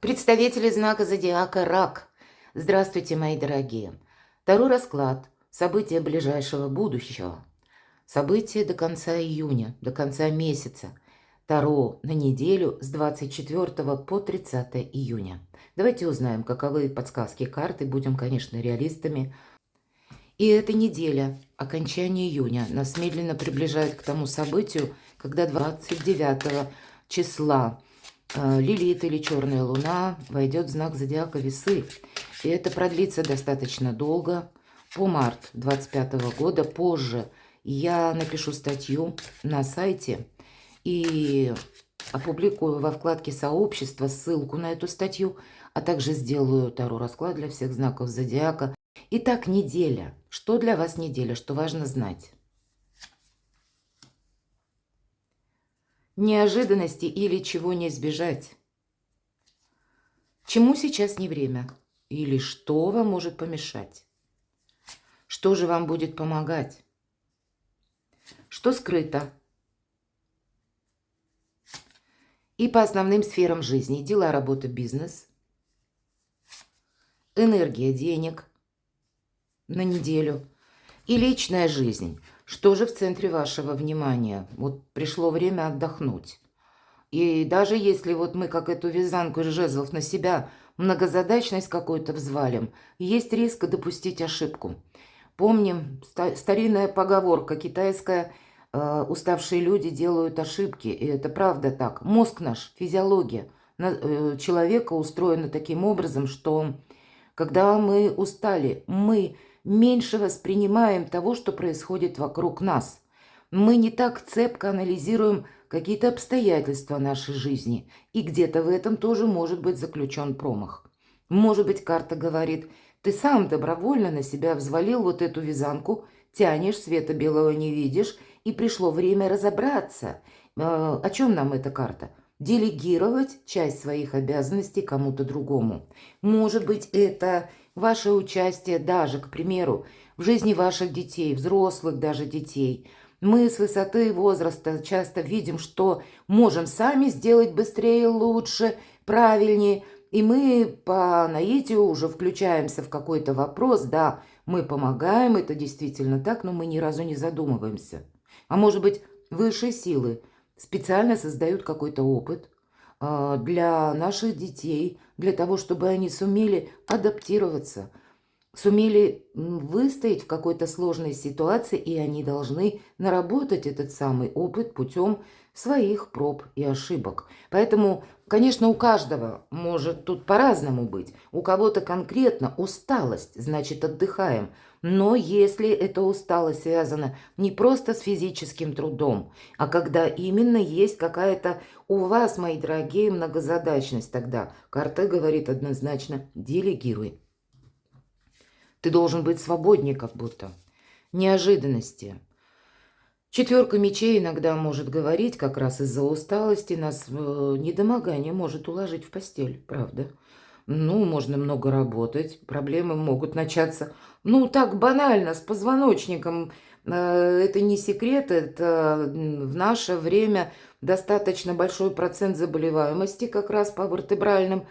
Представители знака зодиака Рак. Здравствуйте, мои дорогие. Таро расклад. События ближайшего будущего. События до конца июня, до конца месяца. Таро на неделю с 24 по 30 июня. Давайте узнаем, каковы подсказки карты. Будем, конечно, реалистами. И эта неделя, окончание июня, нас медленно приближает к тому событию, когда 29 числа Лилит или Черная Луна войдет в знак зодиака Весы. И это продлится достаточно долго, по март 25 года. Позже я напишу статью на сайте и опубликую во вкладке «Сообщество» ссылку на эту статью, а также сделаю таро-расклад для всех знаков зодиака. Итак, неделя. Что для вас неделя? Что важно знать? Неожиданности или чего не избежать? Чему сейчас не время? Или что вам может помешать? Что же вам будет помогать? Что скрыто? И по основным сферам жизни. Дела, работа, бизнес. Энергия денег на неделю. И личная жизнь. Что же в центре вашего внимания? Вот пришло время отдохнуть. И даже если вот мы как эту вязанку из жезлов на себя многозадачность какую-то взвалим, есть риск допустить ошибку. Помним, старинная поговорка китайская, уставшие люди делают ошибки, и это правда так. Мозг наш, физиология человека устроена таким образом, что когда мы устали, мы меньше воспринимаем того, что происходит вокруг нас. Мы не так цепко анализируем какие-то обстоятельства нашей жизни, и где-то в этом тоже может быть заключен промах. Может быть, карта говорит: ты сам добровольно на себя взвалил вот эту вязанку, тянешь, света белого не видишь, и пришло время разобраться. О чем нам эта карта? Делегировать часть своих обязанностей кому-то другому. Может быть, это ваше участие даже, к примеру, в жизни ваших детей, взрослых даже детей. Мы с высоты возраста часто видим, что можем сами сделать быстрее, лучше, правильнее, и мы по наитию уже включаемся в какой-то вопрос. Да, мы помогаем, это действительно так, но мы ни разу не задумываемся. А может быть, высшие силы специально создают какой-то опыт для наших детей, для того, чтобы они сумели адаптироваться, сумели выстоять в какой-то сложной ситуации, и они должны наработать этот самый опыт путем своих проб и ошибок. Поэтому, конечно, у каждого может тут по-разному быть. У кого-то конкретно усталость, значит, отдыхаем. Но если эта усталость связана не просто с физическим трудом, а когда именно есть какая-то у вас, мои дорогие, многозадачность, тогда карта говорит однозначно: делегируй. Ты должен быть свободнее как будто. Неожиданности. Четверка мечей иногда может говорить, как раз из-за усталости нас недомогание может уложить в постель, правда? Ну, можно много работать, проблемы могут начаться, ну, так банально, с позвоночником. Это не секрет, это в наше время достаточно большой процент заболеваемости как раз по вертебральным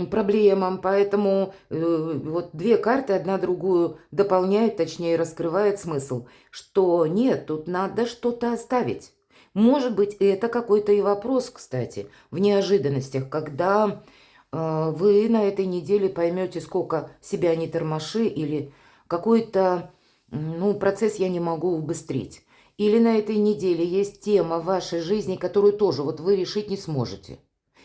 проблемам, поэтому вот две карты одна другую дополняет, точнее раскрывает смысл, что нет, тут надо что-то оставить. Может быть, это какой-то и вопрос, кстати, в неожиданностях, когда вы на этой неделе поймете, сколько себя не тормоши, или какой-то процесс я не могу убыстрить. Или на этой неделе есть тема в вашей жизни, которую тоже вот вы решить не сможете.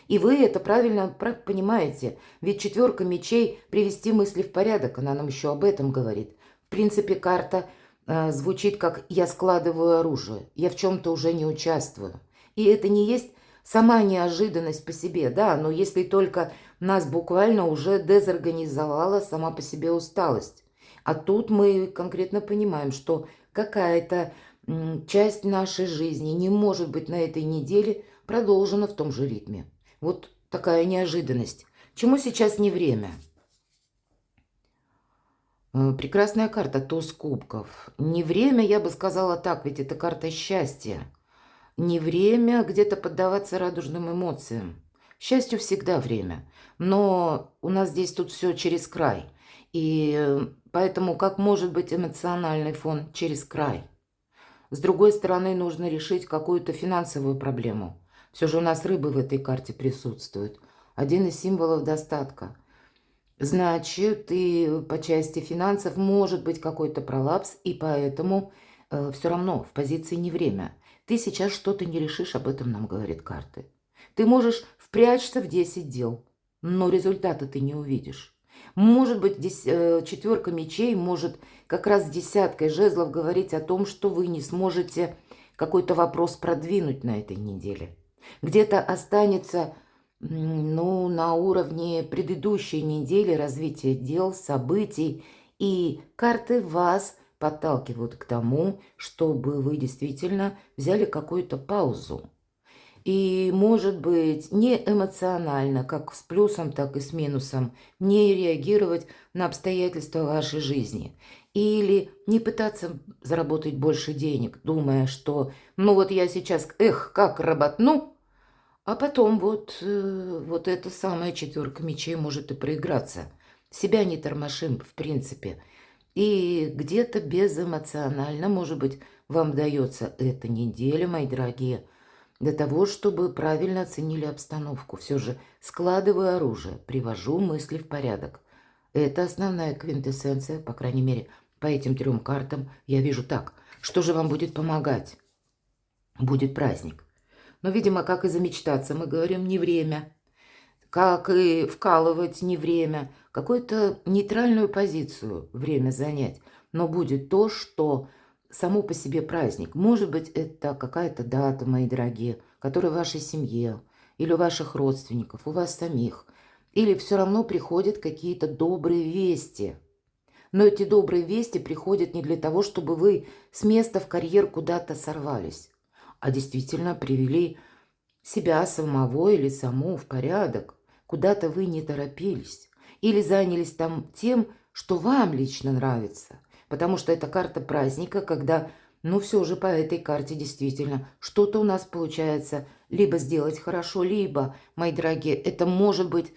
И вы это правильно понимаете, ведь четверка мечей — привести мысли в порядок, она нам еще об этом говорит. В принципе, карта звучит как «я складываю оружие, я в чем-то уже не участвую». И это не есть сама неожиданность по себе, да, но если только нас буквально уже дезорганизовала сама по себе усталость. А тут мы конкретно понимаем, что какая-то часть нашей жизни не может быть на этой неделе продолжена в том же ритме. Вот такая неожиданность. Чему сейчас не время? Прекрасная карта, туз кубков. Не время, я бы сказала так, ведь это карта счастья. Не время где-то поддаваться радужным эмоциям. Счастью всегда время, но у нас здесь тут все через край. И поэтому как может быть эмоциональный фон через край? С другой стороны, нужно решить какую-то финансовую проблему. Все же у нас рыбы в этой карте присутствуют. Один из символов достатка. Значит, и по части финансов может быть какой-то пролапс, и поэтому все равно в позиции не время. Ты сейчас что-то не решишь, об этом нам говорят карты. Ты можешь впрячься в 10 дел, но результата ты не увидишь. Может быть, четверка мечей может как раз с десяткой жезлов говорить о том, что вы не сможете какой-то вопрос продвинуть на этой неделе. Где-то останется, ну, на уровне предыдущей недели развития дел, событий, и карты вас подталкивают к тому, чтобы вы действительно взяли какую-то паузу. И, может быть, не эмоционально, как с плюсом, так и с минусом, не реагировать на обстоятельства вашей жизни. Или не пытаться заработать больше денег, думая, что, ну вот я сейчас, как работну, а потом вот эта самая четверка мечей может и проиграться. Себя не тормошим, в принципе. И где-то безэмоционально, может быть, вам дается эта неделя, мои дорогие, для того, чтобы правильно оценили обстановку. Все же складываю оружие, привожу мысли в порядок. Это основная квинтэссенция, по крайней мере, по этим 3 картам я вижу так. Что же вам будет помогать? Будет праздник. Но, видимо, как и замечтаться, мы говорим не время. Как и вкалывать не время. Какую-то нейтральную позицию время занять. Но будет то, что само по себе праздник. Может быть, это какая-то дата, мои дорогие, которая в вашей семье, или у ваших родственников, у вас самих. Или все равно приходят какие-то добрые вести. Но эти добрые вести приходят не для того, чтобы вы с места в карьер куда-то сорвались, а действительно привели себя самого или саму в порядок. Куда-то вы не торопились. Или занялись там тем, что вам лично нравится. Потому что это карта праздника, когда, ну все же по этой карте действительно что-то у нас получается либо сделать хорошо, либо, мои дорогие, это может быть,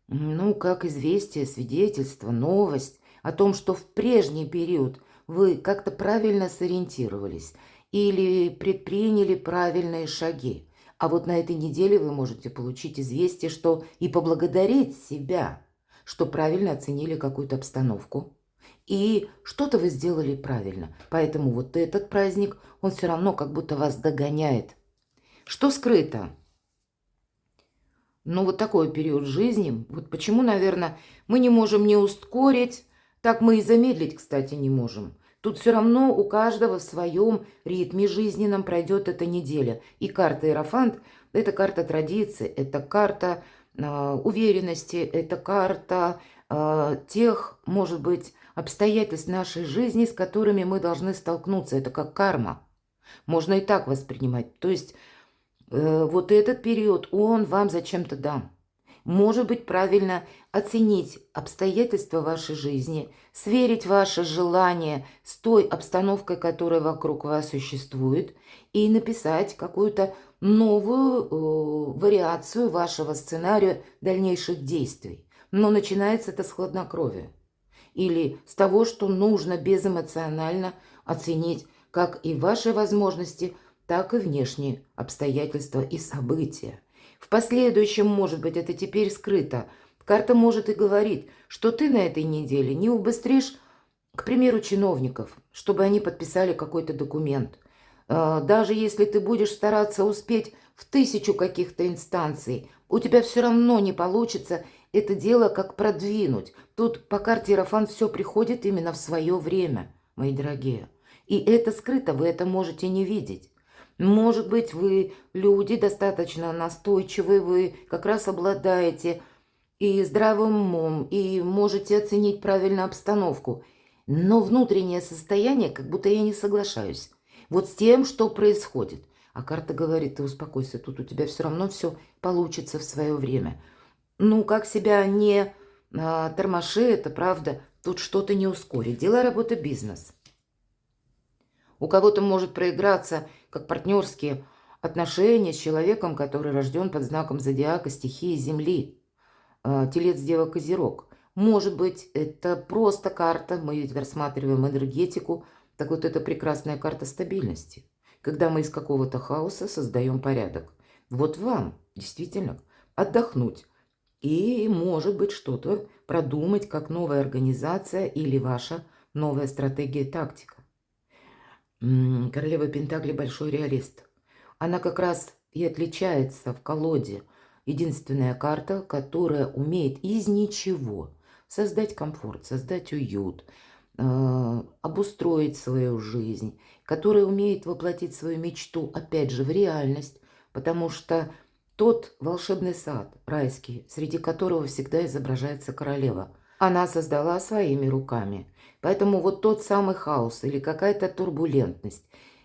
ну, как известие, свидетельство, новость о том, что в прежний период вы как-то правильно сориентировались или предприняли правильные шаги. А вот на этой неделе вы можете получить известие, что и поблагодарить себя, что правильно оценили какую-то обстановку. И что-то вы сделали правильно. Поэтому вот этот праздник, он все равно как будто вас догоняет. Что скрыто? Ну, вот такой период жизни. Вот почему, наверное, мы не можем не ускорить, так мы и замедлить, кстати, не можем. Тут все равно у каждого в своем ритме жизненном пройдет эта неделя. И карта Иерофант– это карта традиции, это карта уверенности, это карта тех, может быть, обстоятельств нашей жизни, с которыми мы должны столкнуться. Это как карма. Можно и так воспринимать. То есть вот этот период, он вам зачем-то дан. Может быть, правильно оценить обстоятельства вашей жизни, сверить ваши желания с той обстановкой, которая вокруг вас существует, и написать какую-то новую вариацию вашего сценария дальнейших действий. Но начинается это с хладнокровия. Или с того, что нужно безэмоционально оценить как и ваши возможности, так и внешние обстоятельства и события. В последующем, может быть, это теперь скрыто. Карта может и говорить, что ты на этой неделе не убыстришь, к примеру, чиновников, чтобы они подписали какой-то документ. Даже если ты будешь стараться успеть в 1000 каких-то инстанций, у тебя все равно не получится это дело как продвинуть. Тут по карте Иерофант все приходит именно в свое время, мои дорогие. И это скрыто, вы это можете не видеть. Может быть, вы люди достаточно настойчивые, вы как раз обладаете и здравым умом, и можете оценить правильно обстановку. Но внутреннее состояние, как будто я не соглашаюсь. Вот с тем, что происходит. А карта говорит, ты успокойся, тут у тебя все равно все получится в свое время. Ну, как себя не тормоши, это правда, тут что-то не ускорит. Дела, работа, бизнес. У кого-то может проиграться, как партнерские отношения с человеком, который рожден под знаком зодиака стихии Земли, Телец, Дева, Козерог. Может быть, это просто карта, мы ведь рассматриваем энергетику, так вот это прекрасная карта стабильности, когда мы из какого-то хаоса создаем порядок. Вот вам действительно отдохнуть и, может быть, что-то продумать, как новая организация или ваша новая стратегия и тактика. Королева Пентаклей – большой реалист. Она как раз и отличается в колоде. Единственная карта, которая умеет из ничего создать комфорт, создать уют, обустроить свою жизнь, которая умеет воплотить свою мечту, опять же, в реальность, потому что тот волшебный сад райский, среди которого всегда изображается королева, она создала своими руками. Поэтому вот тот самый хаос или какая-то турбулентность,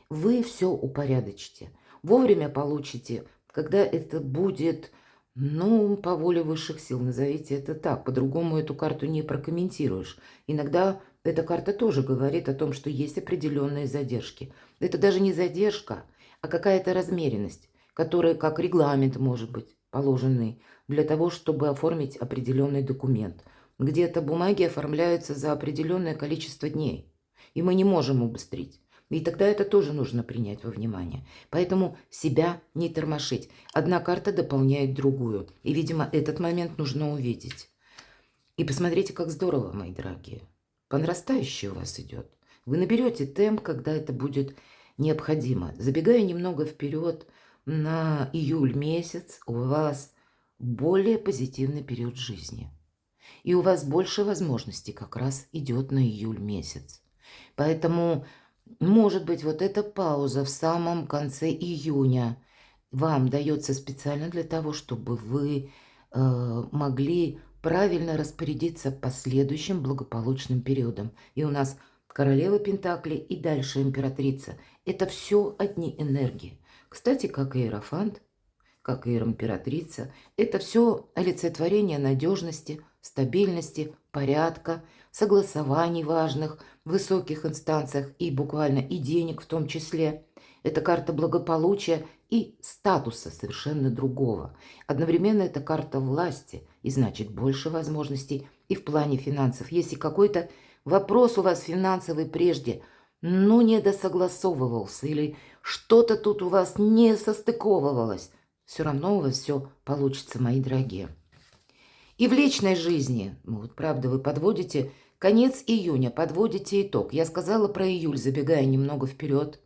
вы все упорядочите. Вовремя получите, когда это будет, ну, по воле высших сил, назовите это так. По-другому эту карту не прокомментируешь. Иногда эта карта тоже говорит о том, что есть определенные задержки. Это даже не задержка, а какая-то размеренность, которая как регламент может быть положенный для того, чтобы оформить определенный документ. Где-то бумаги оформляются за определенное количество дней, и мы не можем убыстрить. И тогда это тоже нужно принять во внимание. Поэтому себя не тормошить. Одна карта дополняет другую. И, видимо, этот момент нужно увидеть. И посмотрите, как здорово, мои дорогие. По нарастающей у вас идет. Вы наберете темп, когда это будет необходимо. Забегая немного вперед, на июль месяц у вас более позитивный период жизни. И у вас больше возможностей как раз идет на июль месяц. Поэтому, может быть, вот эта пауза в самом конце июня вам дается специально для того, чтобы вы могли правильно распорядиться последующим благополучным периодом. И у нас королева Пентаклей и дальше императрица. Это все одни энергии. Кстати, как и Иерофант, как и императрица, это все олицетворение надежности, стабильности, порядка, согласований важных, в высоких инстанциях и буквально и денег в том числе. Это карта благополучия и статуса совершенно другого. Одновременно это карта власти, и значит больше возможностей и в плане финансов. Если какой-то вопрос у вас финансовый прежде, ну, не досогласовывался или что-то тут у вас не состыковывалось, все равно у вас все получится, мои дорогие. И в личной жизни, ну, вот правда, вы подводите конец июня, подводите итог. Я сказала про июль, забегая немного вперед.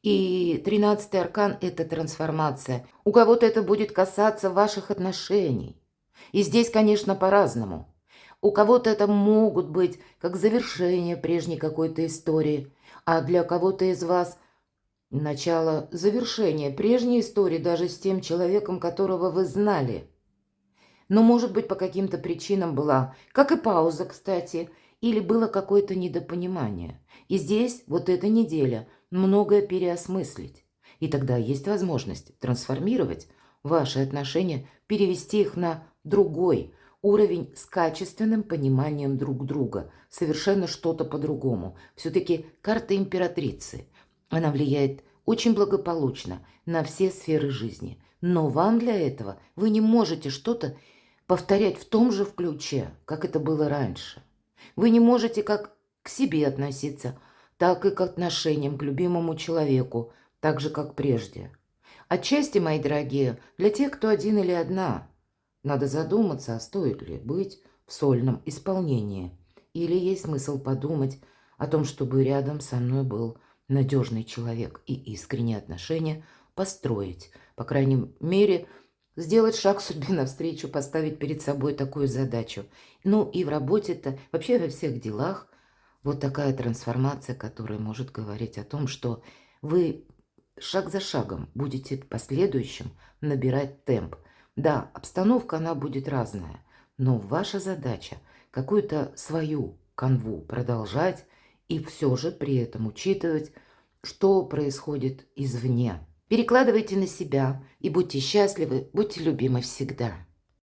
И 13-й аркан – это трансформация. У кого-то это будет касаться ваших отношений. И здесь, конечно, по-разному. У кого-то это могут быть как завершение прежней какой-то истории, а для кого-то из вас начало завершения прежней истории даже с тем человеком, которого вы знали. Но, может быть, по каким-то причинам была, как и пауза, кстати, или было какое-то недопонимание. И здесь вот эта неделя многое переосмыслить. И тогда есть возможность трансформировать ваши отношения, перевести их на другой уровень с качественным пониманием друг друга. Совершенно что-то по-другому. Все-таки карта императрицы. Она влияет очень благополучно на все сферы жизни. Но вам для этого вы не можете что-то повторять в том же ключе, как это было раньше. Вы не можете как к себе относиться, так и к отношениям к любимому человеку, так же, как прежде. Отчасти, мои дорогие, для тех, кто один или одна, надо задуматься, а стоит ли быть в сольном исполнении. Или есть смысл подумать о том, чтобы рядом со мной был надежный человек и искренние отношения построить. По крайней мере, сделать шаг судьбе навстречу, поставить перед собой такую задачу. Ну и в работе-то, вообще во всех делах, вот такая трансформация, которая может говорить о том, что вы шаг за шагом будете в последующем набирать темп. Да, обстановка, она будет разная, но ваша задача какую-то свою канву продолжать и все же при этом учитывать, что происходит извне. Перекладывайте на себя и будьте счастливы, будьте любимы всегда.